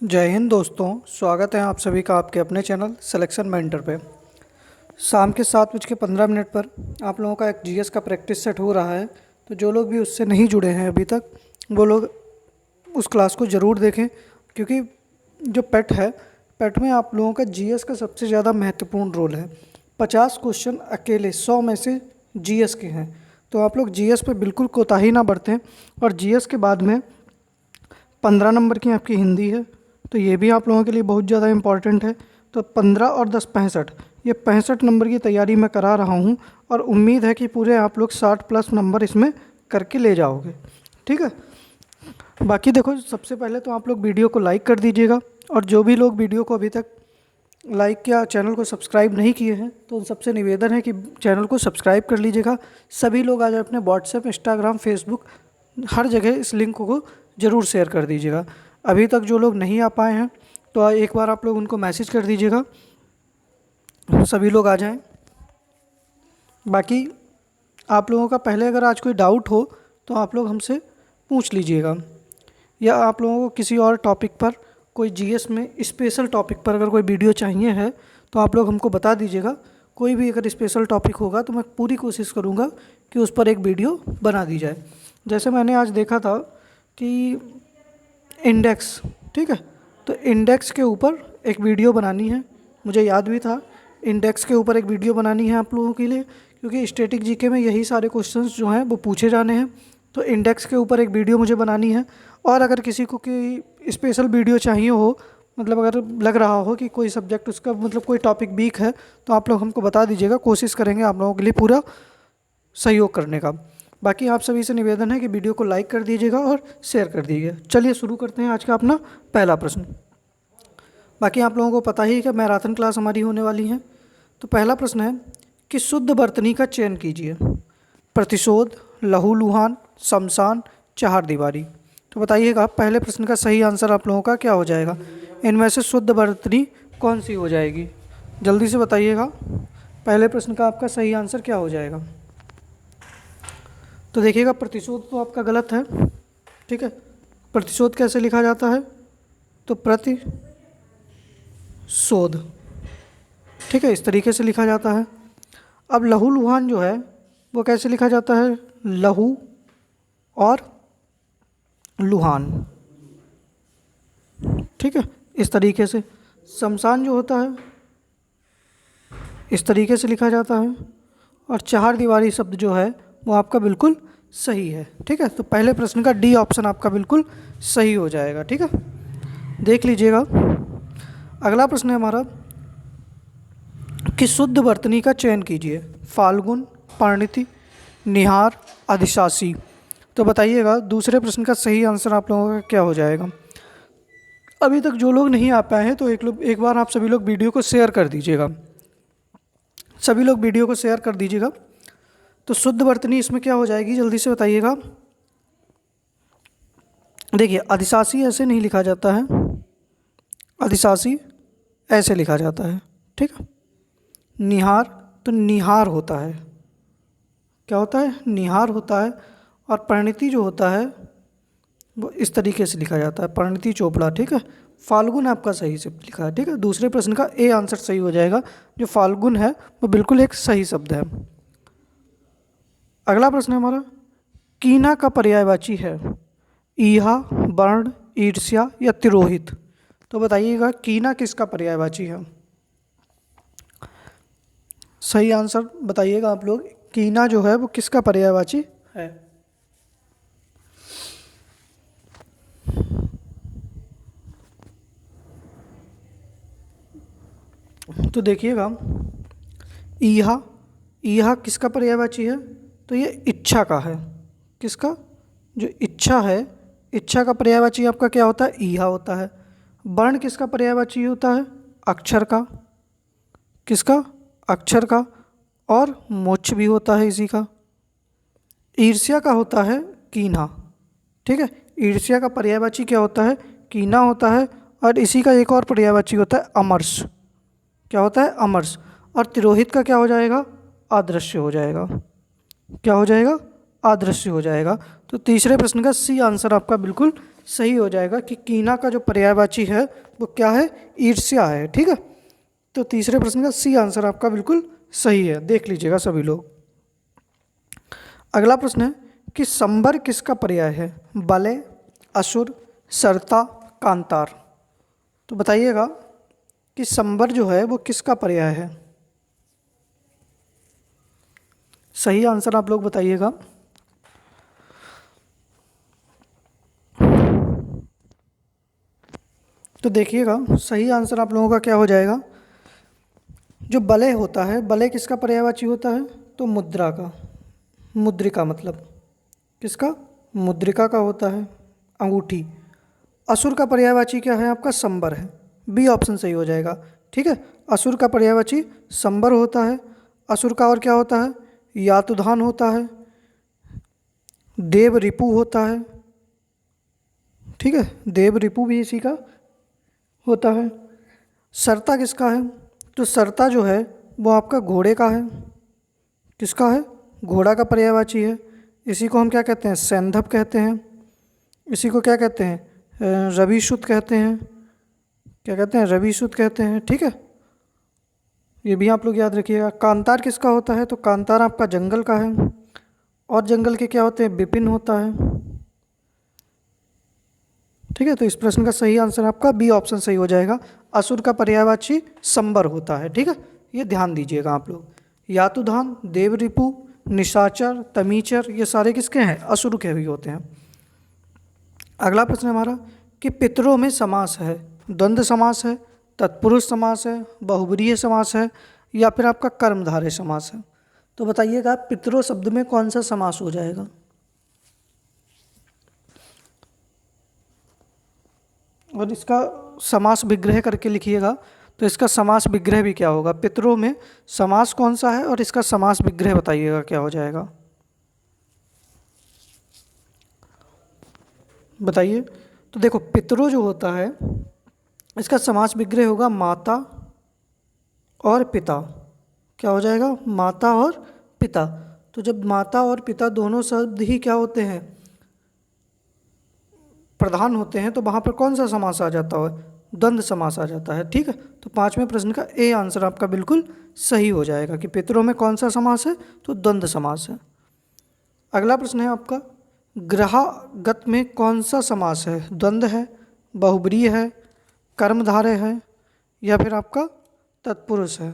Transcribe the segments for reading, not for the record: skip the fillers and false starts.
जय हिंद दोस्तों, स्वागत है आप सभी का आपके अपने चैनल सिलेक्शन मेंटर पे। शाम के 7:15 पर आप लोगों का एक जीएस का प्रैक्टिस सेट हो रहा है। तो जो लोग भी उससे नहीं जुड़े हैं अभी तक, वो लोग उस क्लास को ज़रूर देखें, क्योंकि जो पेट है, पेट में आप लोगों का जीएस का सबसे ज़्यादा महत्वपूर्ण रोल है। 50 क्वेश्चन अकेले 100 में से जीएस के हैं। तो आप लोग जीएस पे बिल्कुल कोताही ना बरतें। और जीएस के बाद में 15 नंबर की आपकी हिंदी है, तो ये भी आप लोगों के लिए बहुत ज़्यादा इम्पॉर्टेंट है। तो 15 और 10 65, ये 65 नंबर की तैयारी मैं करा रहा हूँ और उम्मीद है कि पूरे आप लोग 60+ नंबर इसमें करके ले जाओगे। ठीक है। बाकी देखो, सबसे पहले तो आप लोग वीडियो को लाइक कर दीजिएगा, और जो भी लोग वीडियो को अभी तक लाइक या चैनल को सब्सक्राइब नहीं किए हैं, तो उन सबसे निवेदन है कि चैनल को सब्सक्राइब कर लीजिएगा। सभी लोग आज अपने व्हाट्सएप, इंस्टाग्राम, फेसबुक, हर जगह इस लिंक को ज़रूर शेयर कर दीजिएगा। अभी तक जो लोग नहीं आ पाए हैं, तो एक बार आप लोग उनको मैसेज कर दीजिएगा, सभी लोग आ जाएं। बाकी आप लोगों का पहले अगर आज कोई डाउट हो तो आप लोग हमसे पूछ लीजिएगा, या आप लोगों को किसी और टॉपिक पर, कोई जीएस में स्पेशल टॉपिक पर अगर कोई वीडियो चाहिए है तो आप लोग हमको बता दीजिएगा। कोई भी अगर स्पेशल टॉपिक होगा तो मैं पूरी कोशिश करूँगा कि उस पर एक वीडियो बना दी जाए। जैसे मैंने आज देखा था कि इंडेक्स, ठीक है, तो इंडेक्स के ऊपर एक वीडियो बनानी है। मुझे याद भी था, इंडेक्स के ऊपर एक वीडियो बनानी है आप लोगों के लिए, क्योंकि स्टैटिक जीके में यही सारे क्वेश्चंस जो हैं वो पूछे जाने हैं। तो इंडेक्स के ऊपर एक वीडियो मुझे बनानी है। और अगर किसी को कोई स्पेशल वीडियो चाहिए हो, मतलब अगर लग रहा हो कि कोई सब्जेक्ट उसका मतलब कोई टॉपिक वीक है, तो आप लोग हमको बता दीजिएगा, कोशिश करेंगे आप लोगों के लिए पूरा सहयोग करने का। बाकी आप सभी से निवेदन है कि वीडियो को लाइक कर दीजिएगा और शेयर कर दीजिएगा। चलिए शुरू करते हैं आज का अपना पहला प्रश्न। बाकी आप लोगों को पता ही है कि मैराथन क्लास हमारी होने वाली है। तो पहला प्रश्न है कि शुद्ध वर्तनी का चयन कीजिए। प्रतिशोध, लहूलुहान, शमशान, चहारदीवारी। तो बताइएगा पहले प्रश्न का सही आंसर आप लोगों का क्या हो जाएगा। इनमें से शुद्ध वर्तनी कौन सी हो जाएगी, जल्दी से बताइएगा। पहले प्रश्न का आपका सही आंसर क्या हो जाएगा। तो देखिएगा, प्रतिशोध तो आपका गलत है। ठीक है, प्रतिशोध कैसे लिखा जाता है, तो प्रतिशोध, ठीक है, इस तरीके से लिखा जाता है। अब लहूलुहान जो है वो कैसे लिखा जाता है, लहू और लुहान, ठीक है, इस तरीके से। शमशान जो होता है इस तरीके से लिखा जाता है। और चहारदीवारी शब्द जो है वो आपका बिल्कुल सही है। ठीक है, तो पहले प्रश्न का डी ऑप्शन आपका बिल्कुल सही हो जाएगा। ठीक है, देख लीजिएगा। अगला प्रश्न है हमारा कि शुद्ध वर्तनी का चयन कीजिए। फाल्गुन, परिणति, निहार, अधिशासी। तो बताइएगा दूसरे प्रश्न का सही आंसर आप लोगों का क्या हो जाएगा। अभी तक जो लोग नहीं आ पाए हैं, तो एक बार आप सभी लोग वीडियो को शेयर कर दीजिएगा। सभी लोग वीडियो को शेयर कर दीजिएगा। तो शुद्ध वर्तनी इसमें क्या हो जाएगी, जल्दी से बताइएगा। देखिए, अधिशासी ऐसे नहीं लिखा जाता है, अधिशासी ऐसे लिखा जाता है। ठीक है, निहार तो निहार होता है, क्या होता है, निहार होता है। और परिणति जो होता है वो इस तरीके से लिखा जाता है, परिणति चोपड़ा। ठीक है, फाल्गुन आपका सही से लिखा है। ठीक है, दूसरे प्रश्न का ए आंसर सही हो जाएगा। जो फाल्गुन है वो बिल्कुल एक सही शब्द है। अगला प्रश्न है हमारा, कीना का पर्यायवाची है। ईहा, वर्ण, ईर्ष्या या तिरोहित। तो बताइएगा कीना किसका पर्यायवाची है। सही आंसर बताइएगा आप लोग, कीना जो है वो किसका पर्यायवाची है। तो देखिएगा, ईहा, ईहा किसका पर्यायवाची है, तो ये इच्छा का है। किसका, जो इच्छा है, इच्छा का पर्यायवाची आपका क्या होता है, ईहा होता है। वर्ण किसका पर्यायवाची होता है, अक्षर का। किसका, अक्षर का। और मोक्ष भी होता है इसी का। ईर्ष्या का होता है कीना। ठीक है, ईर्ष्या का पर्यायवाची क्या होता है, कीना होता है। और इसी का एक और पर्यायवाची होता है अमर्ष। क्या होता है, अमर्ष। और तिरोहित का क्या हो जाएगा, अदृश्य हो जाएगा। क्या हो जाएगा, अदृश्य हो जाएगा। तो तीसरे प्रश्न का सी आंसर आपका बिल्कुल सही हो जाएगा कि कीना का जो पर्यायवाची है वो क्या है, ईर्ष्या है। ठीक है, तो तीसरे प्रश्न का सी आंसर आपका बिल्कुल सही है, देख लीजिएगा सभी लोग। अगला प्रश्न है कि संबर किसका पर्याय है, बलय, असुर, सरता, कांतार। तो बताइएगा कि संबर जो है वो किसका पर्याय है। सही आंसर आप लोग बताइएगा। तो देखिएगा सही आंसर आप लोगों का क्या हो जाएगा। जो बलय होता है, बलय किसका पर्यायवाची होता है, तो मुद्रा का, मुद्रिका मतलब किसका, मुद्रिका का होता है, अंगूठी। असुर का पर्यायवाची क्या है आपका, संबर है, बी ऑप्शन सही हो जाएगा। ठीक है, असुर का पर्यायवाची संबर होता है। असुर का और क्या होता है, यातुधान होता है, देव रिपु होता है। ठीक है, देव रिपु भी इसी का होता है। सरता किसका है, तो सरता जो है वो आपका घोड़े का है। किसका है, घोड़ा का पर्यायवाची है। इसी को हम क्या कहते हैं, सैंधव कहते हैं। इसी को क्या कहते हैं, रविशुद्ध कहते हैं। क्या कहते हैं, रविशुद्ध कहते हैं। ठीक है, ये भी आप लोग याद रखिएगा। कांतार किसका होता है, तो कांतार आपका जंगल का है। और जंगल के क्या होते हैं, विपिन होता है। ठीक है, तो इस प्रश्न का सही आंसर आपका बी ऑप्शन सही हो जाएगा। असुर का पर्यायवाची संबर होता है। ठीक है, ये ध्यान दीजिएगा आप लोग। यातुधान, देवरिपु, निशाचर, तमीचर, ये सारे किसके हैं, असुर के भी होते हैं। अगला प्रश्न हमारा कि पितरों में समास है, द्वंद्व समास है, तत्पुरुष समास है, बहुब्रीहि समास है, या फिर आपका कर्मधारय समास है। तो बताइएगा पितरों शब्द में कौन सा समास हो जाएगा। और इसका समास विग्रह करके लिखिएगा। तो इसका समास विग्रह भी क्या होगा, पितरों में समास कौन सा है और इसका समास विग्रह बताइएगा क्या हो जाएगा, बताइए। तो देखो पितरों जो होता है इसका समास विग्रह होगा माता और पिता। क्या हो जाएगा, माता और पिता। तो जब माता और पिता दोनों शब्द ही क्या होते हैं, प्रधान होते हैं, तो वहाँ पर कौन सा समास आ जाता है, द्वंद्व समास आ जाता है। ठीक है, तो पांचवें प्रश्न का ए आंसर आपका बिल्कुल सही हो जाएगा कि पितरों में कौन सा समास है, तो द्वंद्व समास है। अगला प्रश्न है आपका ग्रहागत में कौन सा समास है, द्वंद्व है, बहुब्रीहि है, कर्मधारय है, या फिर आपका तत्पुरुष है।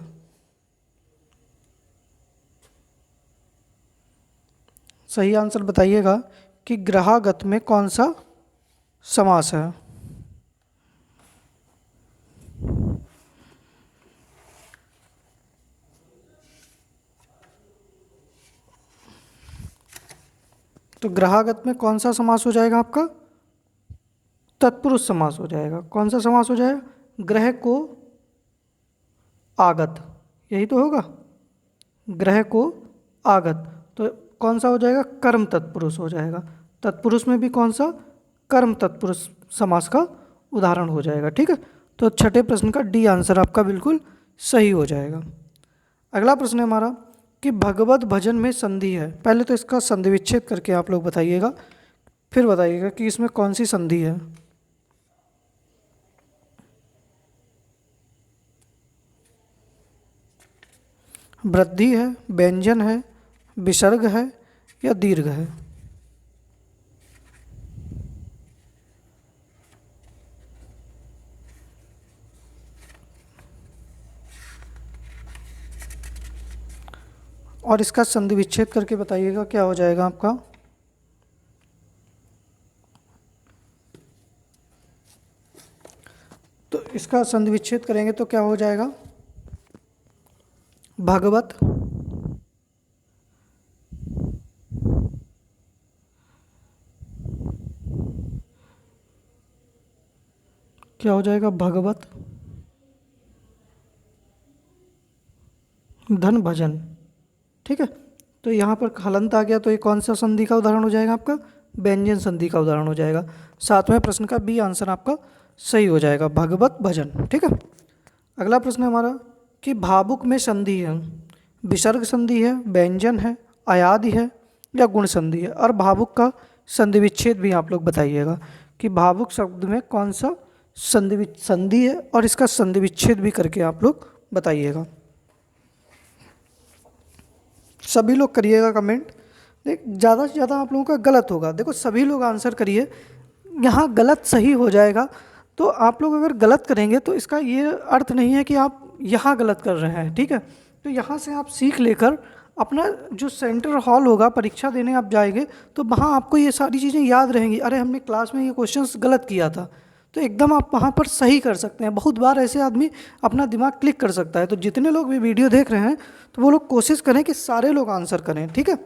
सही आंसर बताइएगा कि ग्रहागत में कौन सा समास है। तो ग्रहागत में कौन सा समास हो जाएगा आपका, तत्पुरुष समास हो जाएगा। कौन सा समास हो जाएगा, ग्रह को आगत, यही तो होगा, ग्रह को आगत। तो कौन सा हो जाएगा, कर्म तत्पुरुष हो जाएगा। तत्पुरुष में भी कौन सा, कर्म तत्पुरुष समास का उदाहरण हो जाएगा। ठीक है, तो छठे प्रश्न का डी आंसर आपका बिल्कुल सही हो जाएगा। अगला प्रश्न है हमारा कि भगवत भजन में संधि है। पहले तो इसका संधि विच्छेद करके आप लोग बताइएगा, फिर बताइएगा कि इसमें कौन सी संधि है। वृद्धि है, व्यंजन है, विसर्ग है, या दीर्घ है। और इसका संधि विच्छेद करके बताइएगा क्या हो जाएगा आपका। तो इसका संधि विच्छेद करेंगे तो क्या हो जाएगा, भगवत क्या हो जाएगा, भगवत धन भजन। ठीक है, तो यहाँ पर हलंत आ गया, तो ये कौन सा संधि का उदाहरण हो जाएगा आपका, व्यंजन संधि का उदाहरण हो जाएगा। सातवें प्रश्न का बी आंसर आपका सही हो जाएगा, भगवत भजन। ठीक है, अगला प्रश्न है हमारा कि भावुक में संधि है, विसर्ग संधि है, व्यंजन है, अयादि है, या गुण संधि है। और भावुक का संधि विच्छेद भी आप लोग बताइएगा कि भावुक शब्द में कौन सा संधि है, और इसका संधि विच्छेद भी करके आप लोग बताइएगा। सभी लोग करिएगा कमेंट। देख, ज़्यादा से ज़्यादा आप लोगों का गलत होगा। देखो, सभी लोग आंसर करिए, यहाँ गलत सही हो जाएगा। तो आप लोग अगर गलत करेंगे तो इसका ये अर्थ नहीं है कि आप यहाँ गलत कर रहे हैं, ठीक है। तो यहाँ से आप सीख लेकर अपना जो सेंटर हॉल होगा, परीक्षा देने आप जाएंगे तो वहाँ आपको ये सारी चीज़ें याद रहेंगी। अरे, हमने क्लास में ये क्वेश्चंस गलत किया था, तो एकदम आप वहाँ पर सही कर सकते हैं। बहुत बार ऐसे आदमी अपना दिमाग क्लिक कर सकता है। तो जितने लोग भी वीडियो देख रहे हैं तो वो लोग कोशिश करें कि सारे लोग आंसर करें, ठीक है।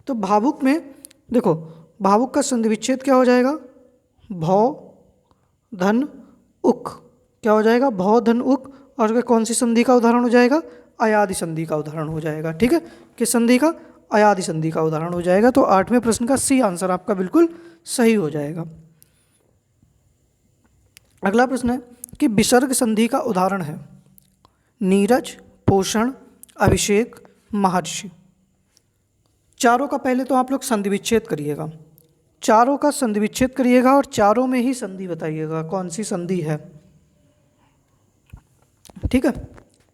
तो भावुक में देखो, भावुक का संधि विच्छेद क्या हो जाएगा? भौ धन उक। क्या हो जाएगा? भौ धन उक। और वे कौन सी संधि का उदाहरण हो जाएगा? अयादि संधि का उदाहरण हो जाएगा, ठीक है। किस संधि का? अयादि संधि का उदाहरण हो जाएगा। तो 8वें प्रश्न का सी आंसर आपका बिल्कुल सही हो जाएगा। अगला प्रश्न है कि विसर्ग संधि का उदाहरण है नीरज, पोषण, अभिषेक, महर्षि। चारों का पहले तो आप लोग संधि विच्छेद करिएगा, चारों का संधि विच्छेद करिएगा और चारों में ही संधि बताइएगा कौन सी संधि है, ठीक है।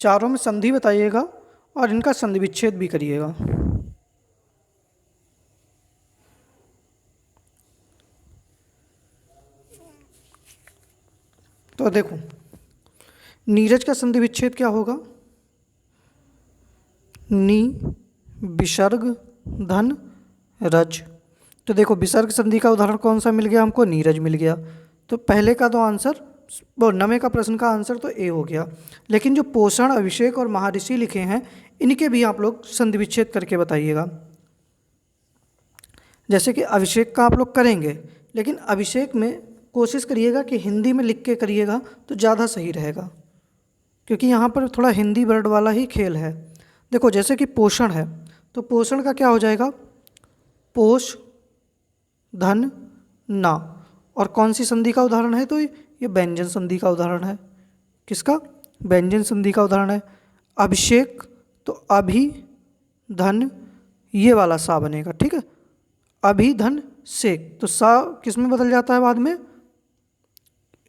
चारों में संधि बताइएगा और इनका संधि विच्छेद भी करिएगा। तो देखो, नीरज का संधि विच्छेद क्या होगा? नी विसर्ग धन रज। तो देखो, विसर्ग संधि का उदाहरण कौन सा मिल गया हमको? नीरज मिल गया। तो पहले का तो आंसर, वो 9वें का प्रश्न का आंसर तो ए हो गया। लेकिन जो पोषण, अभिषेक और महर्षि लिखे हैं, इनके भी आप लोग संधि विच्छेद करके बताइएगा। जैसे कि अभिषेक का आप लोग करेंगे, लेकिन अभिषेक में कोशिश करिएगा कि हिंदी में लिख के करिएगा तो ज़्यादा सही रहेगा, क्योंकि यहाँ पर थोड़ा हिंदी वर्ड वाला ही खेल है। देखो, जैसे कि पोषण है, तो पोषण का क्या हो जाएगा? पोष धन ना। और कौन सी संधि का उदाहरण है? तो ये व्यंजन संधि का उदाहरण है। किसका? व्यंजन संधि का उदाहरण है। अभिषेक तो अभि धन, ये वाला सा बनेगा, ठीक है। अभि धन शेक, तो सा किस में बदल जाता है बाद में?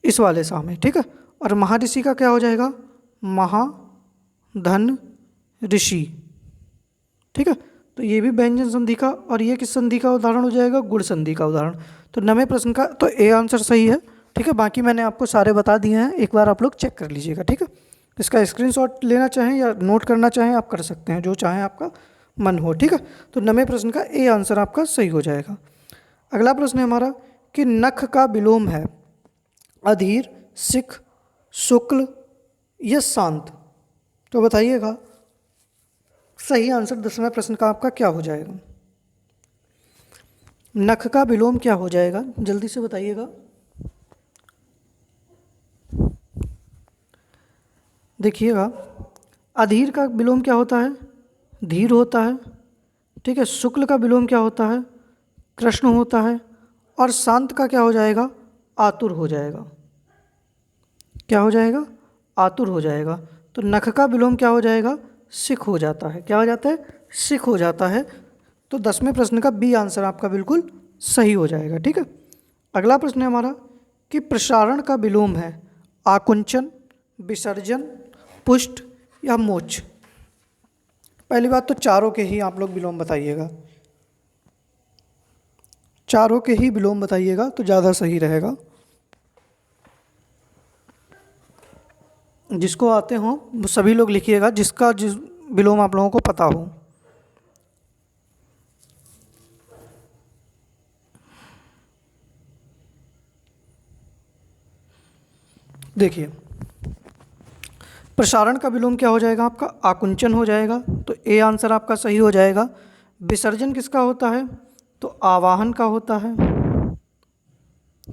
इस वाले सा में, ठीक है। और महर्षि का क्या हो जाएगा? महा धन ऋषि, ठीक है। तो ये भी व्यंजन संधि का, और ये किस संधि का उदाहरण हो जाएगा? गुण संधि का उदाहरण। तो 9वें प्रश्न का तो ए आंसर सही है, ठीक है। बाकी मैंने आपको सारे बता दिए हैं, एक बार आप लोग चेक कर लीजिएगा, ठीक है। इसका स्क्रीनशॉट लेना चाहें या नोट करना चाहें आप कर सकते हैं, जो चाहें आपका मन हो, ठीक है। तो 9वें प्रश्न का ए आंसर आपका सही हो जाएगा। अगला प्रश्न है हमारा कि नख का विलोम है अधीर, सिख, शुक्ल या शांत। तो बताइएगा सही आंसर 10वें प्रश्न का आपका क्या हो जाएगा? नख का विलोम क्या हो जाएगा? जल्दी से बताइएगा। देखिएगा, अधीर का विलोम क्या होता है? धीर होता है, ठीक है। शुक्ल का विलोम क्या होता है? कृष्ण होता है। और शांत का क्या हो जाएगा? आतुर हो जाएगा। क्या हो जाएगा? आतुर हो जाएगा। तो नख का विलोम क्या हो जाएगा? सिख हो जाता है। क्या हो जाता है? सिख हो जाता है। तो 10वें प्रश्न का बी आंसर आपका बिल्कुल सही हो जाएगा, ठीक है। अगला प्रश्न है हमारा कि प्रसारण का विलोम है आकुंचन, विसर्जन, पुष्ट या मोक्ष। पहली बात तो चारों के ही आप लोग विलोम बताइएगा, चारों के ही विलोम बताइएगा तो ज़्यादा सही रहेगा। जिसको आते हों वो सभी लोग लिखिएगा, जिसका जिस विलोम आप लोगों को पता हो। देखिए, प्रसारण का विलोम क्या हो जाएगा आपका? आकुंचन हो जाएगा, तो ए आंसर आपका सही हो जाएगा। विसर्जन किसका होता है? तो आवाहन का होता है,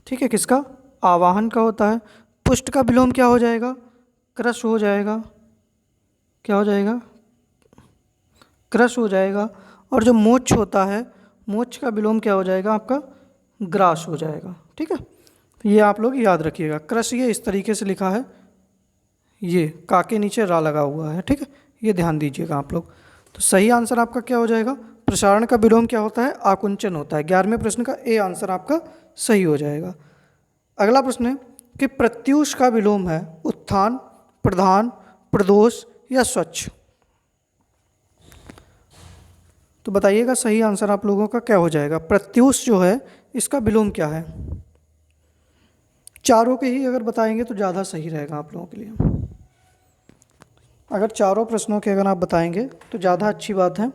ठीक है। किसका? आवाहन का होता है। पुष्ट का विलोम क्या हो जाएगा? क्रश हो जाएगा। क्या हो जाएगा? क्रश हो जाएगा। और जो मोक्ष होता है, मोक्ष का विलोम क्या हो जाएगा आपका? ग्रास हो जाएगा, ठीक है। ये आप लोग याद रखिएगा। क्रश ये इस तरीके से लिखा है, ये का के नीचे रा लगा हुआ है, ठीक है। ये ध्यान दीजिएगा आप लोग। तो सही आंसर आपका क्या हो जाएगा? प्रसारण का विलोम क्या होता है? आकुंचन होता है। 11वें प्रश्न का ए आंसर आपका सही हो जाएगा। अगला प्रश्न है कि प्रत्यूष का विलोम है उत्थान, प्रधान, प्रदोष या स्वच्छ। तो बताइएगा सही आंसर आप लोगों का क्या हो जाएगा। प्रत्यूष जो है इसका विलोम क्या है? चारों के ही अगर बताएंगे तो ज़्यादा सही रहेगा आप लोगों के लिए। अगर चारों प्रश्नों के अगर आप बताएंगे तो ज़्यादा अच्छी बात है।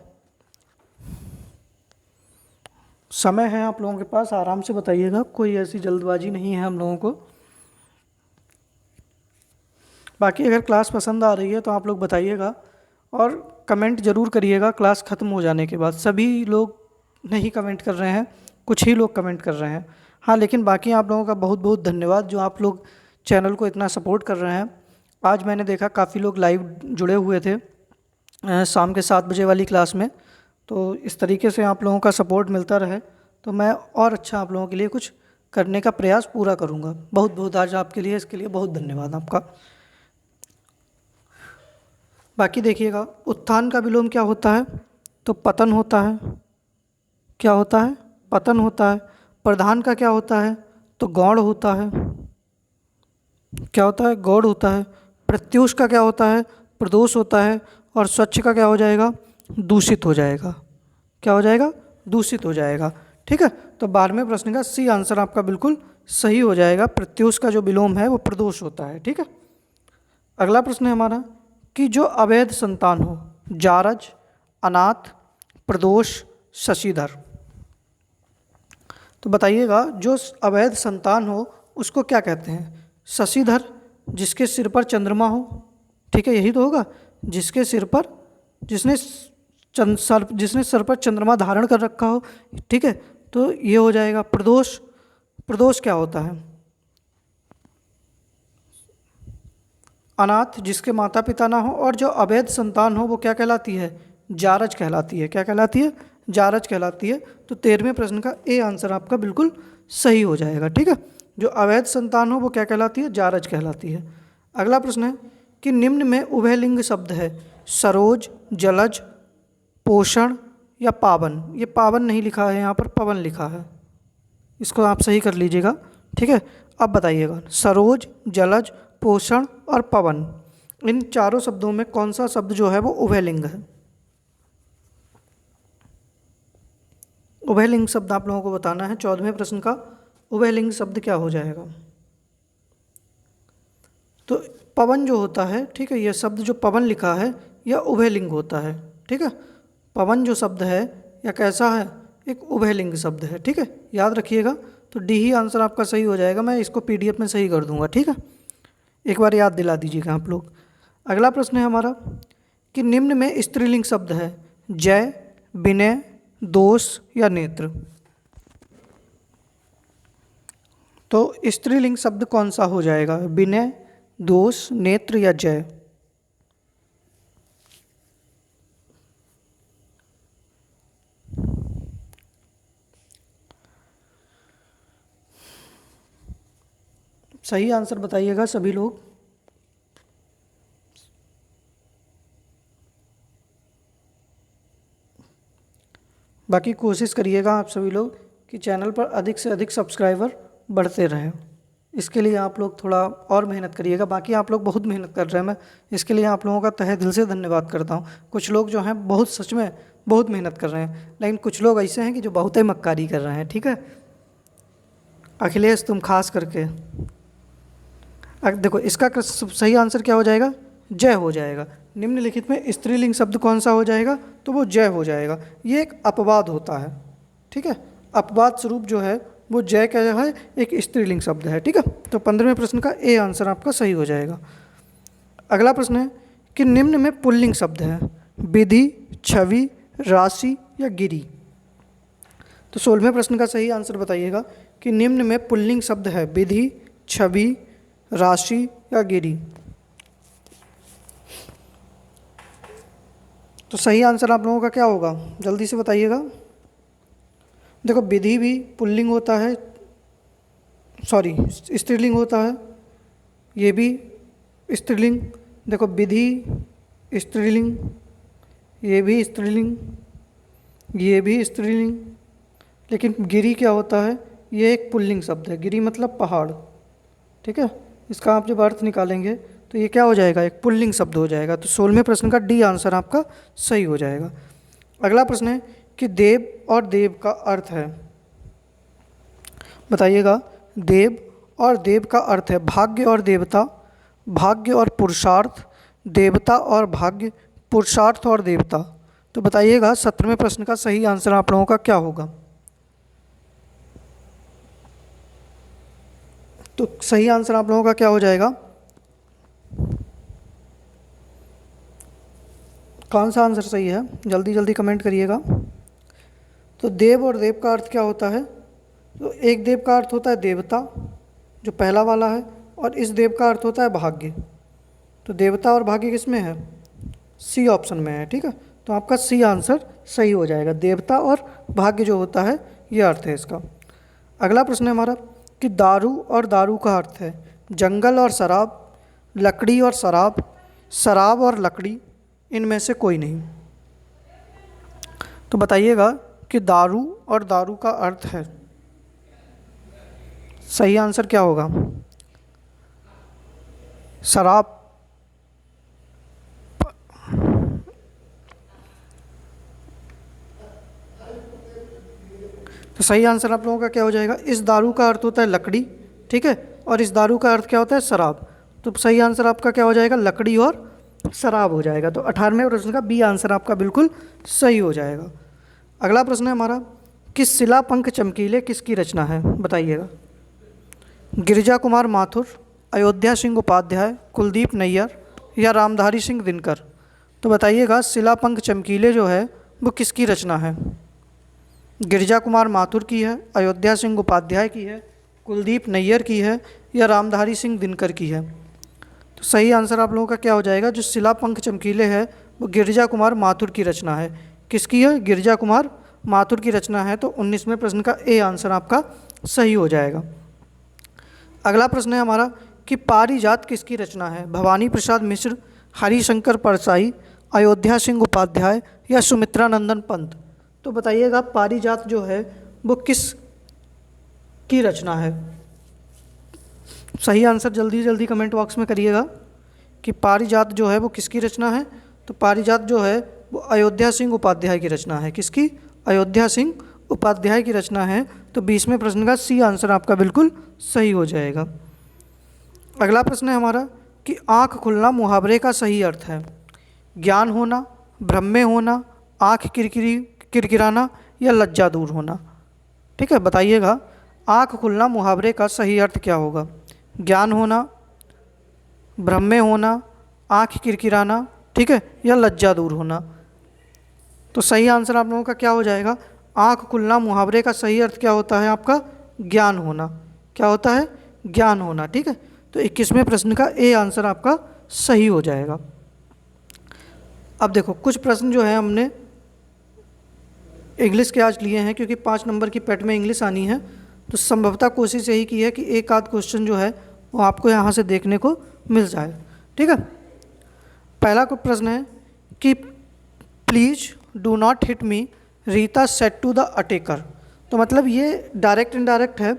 समय है आप लोगों के पास, आराम से बताइएगा, कोई ऐसी जल्दबाजी नहीं है हम लोगों को। बाकी अगर क्लास पसंद आ रही है तो आप लोग बताइएगा और कमेंट ज़रूर करिएगा क्लास ख़त्म हो जाने के बाद। सभी लोग नहीं कमेंट कर रहे हैं, कुछ ही लोग कमेंट कर रहे हैं। हाँ, लेकिन बाकी आप लोगों का बहुत बहुत धन्यवाद जो आप लोग चैनल को इतना सपोर्ट कर रहे हैं। आज मैंने देखा काफ़ी लोग लाइव जुड़े हुए थे शाम के 7 बजे वाली क्लास में। तो इस तरीके से आप लोगों का सपोर्ट मिलता रहे तो मैं और अच्छा आप लोगों के लिए कुछ करने का प्रयास पूरा करूँगा। बहुत बहुत आज आपके लिए, इसके लिए बहुत धन्यवाद आपका। बाकी देखिएगा, उत्थान का विलोम क्या होता है? तो पतन होता है। क्या होता है? पतन होता है। प्रधान का क्या होता है? तो गौड़ होता है। क्या होता है? गौड़ होता है। प्रत्यूष का क्या होता है? प्रदोष होता है। और स्वच्छ का क्या हो जाएगा? दूषित हो जाएगा। क्या हो जाएगा? दूषित हो जाएगा। ठीक है, तो 12वें प्रश्न का सी आंसर आपका बिल्कुल सही हो जाएगा। प्रत्यूष का जो विलोम है वो प्रदोष होता है। ठीक है, अगला प्रश्न है हमारा कि जो अवैध संतान हो, जारज, अनाथ, प्रदोष, शशिधर। तो बताइएगा जो अवैध संतान हो उसको क्या कहते हैं? शशिधर, जिसके सिर पर चंद्रमा हो। ठीक है, यही तो होगा, जिसके सिर पर जिसने सर पर चंद्रमा धारण कर रखा हो। ठीक है, तो ये हो जाएगा। प्रदोष, प्रदोष क्या होता है? अनाथ, जिसके माता पिता ना हो। और जो अवैध संतान हो वो क्या कहलाती है? जारज कहलाती है। क्या कहलाती है? जारज कहलाती है। तो 13वें प्रश्न का ए आंसर आपका बिल्कुल सही हो जाएगा। ठीक है, जो अवैध संतान हो वो क्या कहलाती है? जारज कहलाती है। अगला प्रश्न है कि निम्न में उभयलिंग शब्द है सरोज, जलज, पोषण या पावन। ये पावन नहीं लिखा है यहाँ पर, पवन लिखा है, इसको आप सही कर लीजिएगा। ठीक है, अब बताइएगा सरोज, जलज, पोषण और पवन, इन चारों शब्दों में कौन सा शब्द जो है वो उभयलिंग है? उभयलिंग शब्द आप लोगों को बताना है। 14वें प्रश्न का उभयलिंग शब्द क्या हो जाएगा? तो पवन जो होता है, ठीक है, यह शब्द जो पवन लिखा है यह उभयलिंग होता है। ठीक है, पवन जो शब्द है यह कैसा है? एक उभयलिंग शब्द है। ठीक है, याद रखिएगा। तो डी ही आंसर आपका सही हो जाएगा। मैं इसको पीडीएफ में सही कर दूंगा। ठीक है, एक बार याद दिला दीजिएगा आप लोग। अगला प्रश्न है हमारा कि निम्न में स्त्रीलिंग शब्द है जय, विनय, दोष या नेत्र। तो स्त्रीलिंग शब्द कौन सा हो जाएगा? विनय, दोष, नेत्र या जय। सही आंसर बताइएगा सभी लोग। बाकी कोशिश करिएगा आप सभी लोग कि चैनल पर अधिक से अधिक सब्सक्राइबर बढ़ते रहें। इसके लिए आप लोग थोड़ा और मेहनत करिएगा। बाकी आप लोग बहुत मेहनत कर रहे हैं, मैं इसके लिए आप लोगों का तहे दिल से धन्यवाद करता हूँ। कुछ लोग जो हैं बहुत सच में बहुत मेहनत कर रहे हैं, लेकिन कुछ लोग ऐसे हैं कि जो बहुत ही मक्कारी कर रहे हैं। ठीक है, अखिलेश तुम खास करके। देखो इसका सही आंसर क्या हो जाएगा? जय हो जाएगा। निम्नलिखित में स्त्रीलिंग शब्द कौन सा हो जाएगा? तो वो जय हो जाएगा। ये एक अपवाद होता है। ठीक है, अपवाद स्वरूप जो है वो जय क्या है? एक स्त्रीलिंग शब्द है। ठीक है, तो 15वें प्रश्न का ए आंसर आपका सही हो जाएगा। अगला प्रश्न है कि निम्न में पुल्लिंग शब्द है विधि, छवि, राशि या गिरी। तो 16वें प्रश्न का सही आंसर बताइएगा कि निम्न में पुल्लिंग शब्द है विधि, छवि, राशि या गिरी। तो सही आंसर आप लोगों का क्या होगा? जल्दी से बताइएगा। देखो विधि भी पुल्लिंग होता है, सॉरी स्त्रीलिंग होता है, ये भी स्त्रीलिंग। देखो विधि स्त्रीलिंग, ये भी स्त्रीलिंग, ये भी स्त्रीलिंग। लेकिन गिरी क्या होता है, ये एक पुल्लिंग शब्द है। गिरी मतलब पहाड़, ठीक है। इसका आप जब अर्थ निकालेंगे तो ये क्या हो जाएगा, एक पुल्लिंग शब्द हो जाएगा। तो 16वें प्रश्न का डी आंसर आपका सही हो जाएगा। अगला प्रश्न है कि देव और देव का अर्थ है, बताइएगा। देव और देव का अर्थ है भाग्य और देवता, भाग्य और पुरुषार्थ, देवता और भाग्य, पुरुषार्थ और देवता। तो बताइएगा 17वें प्रश्न का सही आंसर आप लोगों का क्या होगा। तो सही आंसर आप लोगों का क्या हो जाएगा, कौन सा आंसर सही है, जल्दी जल्दी कमेंट करिएगा। तो देव और देव का अर्थ क्या होता है, तो एक देव का अर्थ होता है देवता, जो पहला वाला है, और इस देव का अर्थ होता है भाग्य। तो देवता और भाग्य किस में है, सी ऑप्शन में है, ठीक है। तो आपका सी आंसर सही हो जाएगा, देवता और भाग्य जो होता है ये अर्थ है इसका। अगला प्रश्न है हमारा कि दारू और दारू का अर्थ है जंगल और शराब, लकड़ी और शराब, शराब और लकड़ी, इनमें से कोई नहीं। तो बताइएगा कि दारू और दारू का अर्थ है, सही आंसर क्या होगा, शराब। तो सही आंसर आप लोगों का क्या हो जाएगा, इस दारू का अर्थ होता है लकड़ी, ठीक है, और इस दारू का अर्थ क्या होता है, शराब। तो सही आंसर आपका क्या हो जाएगा, लकड़ी और शराब हो जाएगा। तो 18वें प्रश्न का बी आंसर आपका बिल्कुल सही हो जाएगा। अगला प्रश्न है हमारा कि शिला पंख चमकीले किसकी रचना है, बताइएगा। गिरिजा कुमार माथुर, अयोध्या सिंह उपाध्याय, कुलदीप नैयर या रामधारी सिंह दिनकर। तो बताइएगा शिला पंख चमकीले जो है वो किसकी रचना है, गिरिजा कुमार माथुर की है, अयोध्या सिंह उपाध्याय की है, कुलदीप नैयर की है या रामधारी सिंह दिनकर की है। तो सही आंसर आप लोगों का क्या हो जाएगा, जो शिला पंख चमकीले है वो गिरिजा कुमार माथुर की रचना है। किसकी है, गिरिजा कुमार माथुर की रचना है। तो 19वें प्रश्न का ए आंसर आपका सही हो जाएगा। अगला प्रश्न है हमारा कि पारिजात किसकी रचना है, भवानी प्रसाद मिश्र, हरिशंकर परसाई, अयोध्या सिंह उपाध्याय या सुमित्रा नंदन पंत। तो बताइएगा पारिजात जो है वो किस की रचना है, सही आंसर जल्दी जल्दी कमेंट बॉक्स में करिएगा कि पारिजात जो है वो किसकी रचना है। तो पारिजात जो है वो अयोध्या सिंह उपाध्याय की रचना है, किसकी, अयोध्या सिंह उपाध्याय की रचना है। तो 20वें प्रश्न का सी आंसर आपका बिल्कुल सही हो जाएगा। अगला प्रश्न है हमारा कि आँख खुलना मुहावरे का सही अर्थ है, ज्ञान होना, भ्रम में होना, आँख किरकिराना या लज्जा दूर होना। ठीक है, बताइएगा आँख खुलना मुहावरे का सही अर्थ क्या होगा, ज्ञान होना, भ्रम में होना, आँख किरकिराना, ठीक है, या लज्जा दूर होना। तो सही आंसर आप लोगों का क्या हो जाएगा, आँख खुलना मुहावरे का सही अर्थ क्या होता है आपका, ज्ञान होना। क्या होता है, ज्ञान होना, ठीक है। तो 21वें प्रश्न का ए आंसर आपका सही हो जाएगा। अब देखो कुछ प्रश्न जो है हमने इंग्लिश के आज लिए हैं, क्योंकि 5 नंबर की पेट में इंग्लिश आनी है, तो संभवतः कोशिश यही की है कि एक आध क्वेश्चन जो है वो आपको यहाँ से देखने को मिल जाए। ठीक है, पहला प्रश्न है कि please do not hit me, Rita said to the attacker. तो मतलब ये डायरेक्ट इनडायरेक्ट है,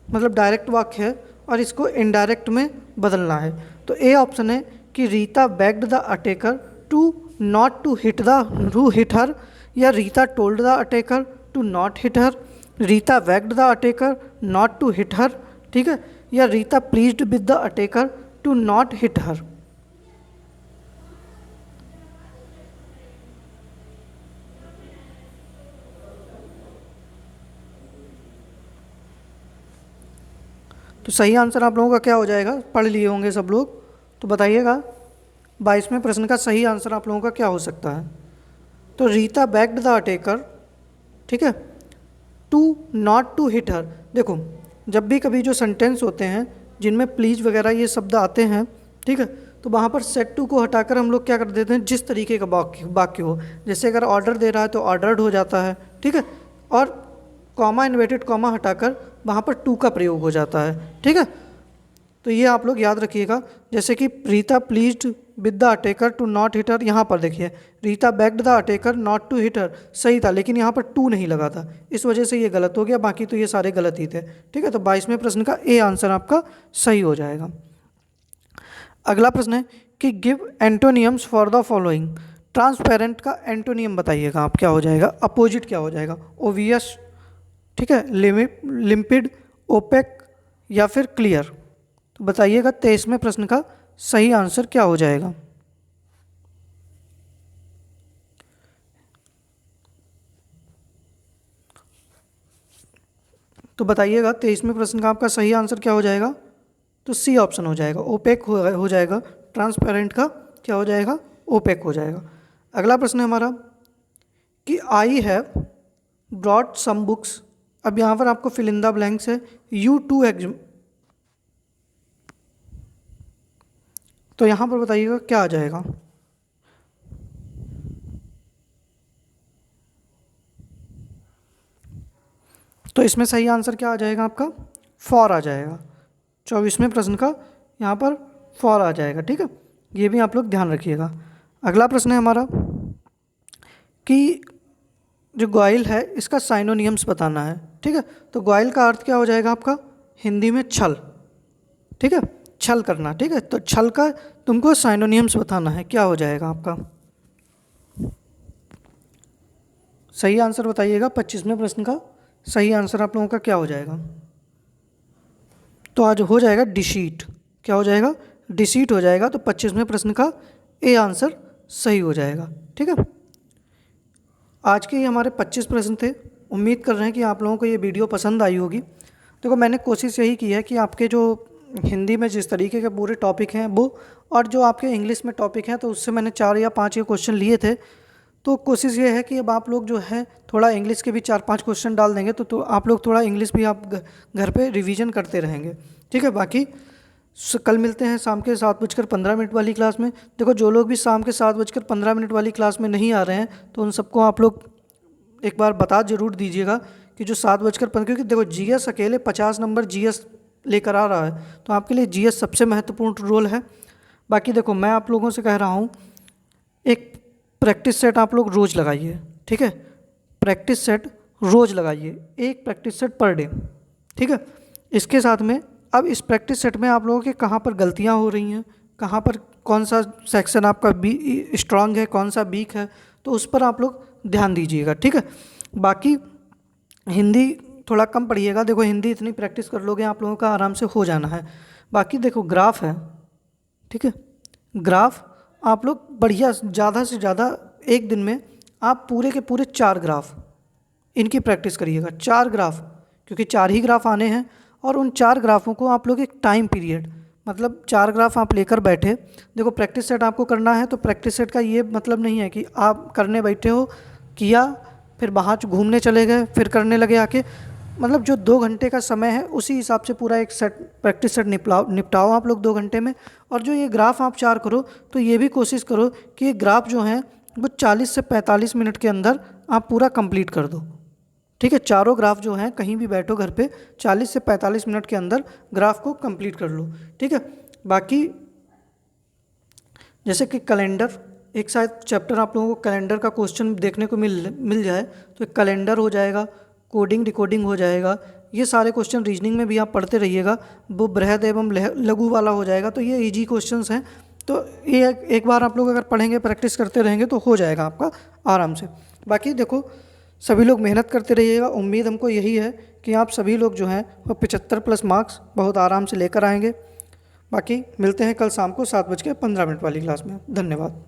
मतलब डायरेक्ट वाक्य है और इसको इनडायरेक्ट में बदलना है। तो ए ऑप्शन है कि Rita begged the attacker to not to hit her, या Rita told the attacker to not hit her, Rita begged the attacker not to hit her, ठीक है, या Rita pleased with the attacker to not hit her. तो सही answer आप लोगों का क्या हो जाएगा, पढ़ लिए होंगे सब लोग, तो बताइएगा 22वें प्रश्न का सही आंसर आप लोगों का क्या हो सकता है। तो रीता बेग्ड द अटेकर, ठीक है, टू नॉट टू हिट हर। देखो जब भी कभी जो सेंटेंस होते हैं जिनमें प्लीज वगैरह ये शब्द आते हैं, ठीक है, तो वहाँ पर सेड टू को हटाकर हम लोग क्या कर देते हैं, जिस तरीके का वाक्य हो, जैसे अगर ऑर्डर दे रहा है तो ऑर्डर्ड हो जाता है, ठीक है, और कॉमा इन्वर्टेड कॉमा हटाकर वहाँ पर टू का प्रयोग हो जाता है। ठीक है, तो ये आप लोग याद रखिएगा, जैसे कि Rita pleased with the attacker to not hit her. यहाँ पर देखिए Rita begged the attacker not to hit her, सही था, लेकिन यहाँ पर टू नहीं लगा था, इस वजह से ये गलत हो गया, बाकी तो ये सारे गलत ही थे। ठीक है, तो 22वें प्रश्न का ए आंसर आपका सही हो जाएगा। अगला प्रश्न है कि give एंटोनियम्स for the following. Transparent का एंटोनियम बताइएगा आप, क्या हो जाएगा, अपोजिट क्या हो जाएगा, ओवियस, ठीक है, लिम्पिड, ओपेक या फिर क्लियर। तो बताइएगा 23वें प्रश्न का सही आंसर क्या हो जाएगा। तो बताइएगा 23वें प्रश्न का आपका सही आंसर क्या हो जाएगा। तो सी ऑप्शन हो जाएगा, ओपेक हो जाएगा। ट्रांसपेरेंट का क्या हो जाएगा, ओपेक हो जाएगा। अगला प्रश्न है हमारा कि I have brought some books. अब यहाँ पर आपको फिल इन द ब्लैंक्स है, यू टू एग्जाम, तो यहाँ पर बताइएगा क्या आ जाएगा। तो इसमें सही आंसर क्या आ जाएगा आपका, फॉर आ जाएगा। 24वें प्रश्न का यहाँ पर फॉर आ जाएगा। ठीक है, ये भी आप लोग ध्यान रखिएगा। अगला प्रश्न है हमारा कि जो ग्वाइल है इसका साइनोनियम्स बताना है। ठीक है, तो ग्वाइल का अर्थ क्या हो जाएगा आपका हिंदी में, छल। ठीक है, छल करना। ठीक है, तो छल का तुमको साइनोनियम्स बताना है, क्या हो जाएगा आपका सही आंसर बताइएगा। 25वें प्रश्न का सही आंसर आप लोगों का क्या हो जाएगा। तो आज हो जाएगा डिसीट, क्या हो जाएगा, डिसीट हो जाएगा। तो 25वें प्रश्न का ए आंसर सही हो जाएगा। ठीक है, आज के ये हमारे 25 प्रश्न थे। उम्मीद कर रहे हैं कि आप लोगों को ये वीडियो पसंद आई होगी। देखो मैंने कोशिश यही की है कि आपके जो हिंदी में जिस तरीके के पूरे टॉपिक हैं वो, और जो आपके इंग्लिश में टॉपिक हैं तो उससे मैंने 4 या 5 ये क्वेश्चन लिए थे। तो कोशिश ये है कि अब आप लोग जो है थोड़ा इंग्लिश के भी 4-5 क्वेश्चन डाल देंगे तो आप लोग थोड़ा इंग्लिश भी आप घर पे रिवीजन करते रहेंगे। ठीक है, बाकी कल मिलते हैं शाम के 7:15 वाली क्लास में। देखो जो लोग भी शाम के 7:15 वाली क्लास में नहीं आ रहे हैं तो उन सबको आप लोग एक बार बता ज़रूर दीजिएगा कि जो 7:15, क्योंकि देखो जीएस अकेले 50 नंबर जीएस लेकर आ रहा है, तो आपके लिए जीएस सबसे महत्वपूर्ण रोल है। बाकी देखो मैं आप लोगों से कह रहा हूँ एक प्रैक्टिस सेट आप लोग रोज़ लगाइए। ठीक है, प्रैक्टिस सेट रोज़ लगाइए, एक प्रैक्टिस सेट पर डे। ठीक है, इसके साथ में अब इस प्रैक्टिस सेट में आप लोगों के कहाँ पर गलतियाँ हो रही हैं, कहाँ पर कौन सा सेक्शन आपका स्ट्रांग है, कौन सा वीक है, तो उस पर आप लोग ध्यान दीजिएगा। ठीक है, बाकी हिंदी थोड़ा कम पढ़िएगा। देखो हिंदी इतनी प्रैक्टिस कर लोगे आप लोगों का आराम से हो जाना है। बाकी देखो ग्राफ है, ठीक है, ग्राफ आप लोग बढ़िया ज़्यादा से ज़्यादा एक दिन में आप पूरे के पूरे 4 ग्राफ इनकी प्रैक्टिस करिएगा। 4 ग्राफ, क्योंकि 4 ही ग्राफ आने हैं, और उन 4 ग्राफों को आप लोग एक टाइम पीरियड, मतलब 4 ग्राफ आप लेकर बैठे। देखो प्रैक्टिस सेट आपको करना है तो प्रैक्टिस सेट का ये मतलब नहीं है कि आप करने बैठे हो, किया, फिर बाहर घूमने चले गए, फिर करने लगे आके। मतलब जो 2 घंटे का समय है उसी हिसाब से पूरा एक सेट प्रैक्टिस सेट निपटाओ आप लोग 2 घंटे में। और जो ये ग्राफ आप 4 करो तो ये भी कोशिश करो कि ये ग्राफ जो हैं वो 40 से 45 मिनट के अंदर आप पूरा कंप्लीट कर दो। ठीक है, चारों ग्राफ जो हैं कहीं भी बैठो घर पे 40 से 45 मिनट के अंदर ग्राफ को कंप्लीट कर लो। ठीक है, बाकी जैसे कि कैलेंडर, एक शायद चैप्टर आप लोगों को कैलेंडर का क्वेश्चन देखने को मिल जाए, तो एक कैलेंडर हो जाएगा, कोडिंग डिकोडिंग हो जाएगा। ये सारे क्वेश्चन रीजनिंग में भी आप पढ़ते रहिएगा, वो बृहद एवं लघु वाला हो जाएगा। तो ये इजी क्वेश्चंस हैं, तो ये एक बार आप लोग अगर पढ़ेंगे, प्रैक्टिस करते रहेंगे तो हो जाएगा आपका आराम से। बाकी देखो सभी लोग मेहनत करते रहिएगा। उम्मीद हमको यही है कि आप सभी लोग जो हैं वो 75+ मार्क्स बहुत आराम से लेकर आएंगे। बाकी मिलते हैं कल शाम को 7:15 वाली क्लास में। धन्यवाद।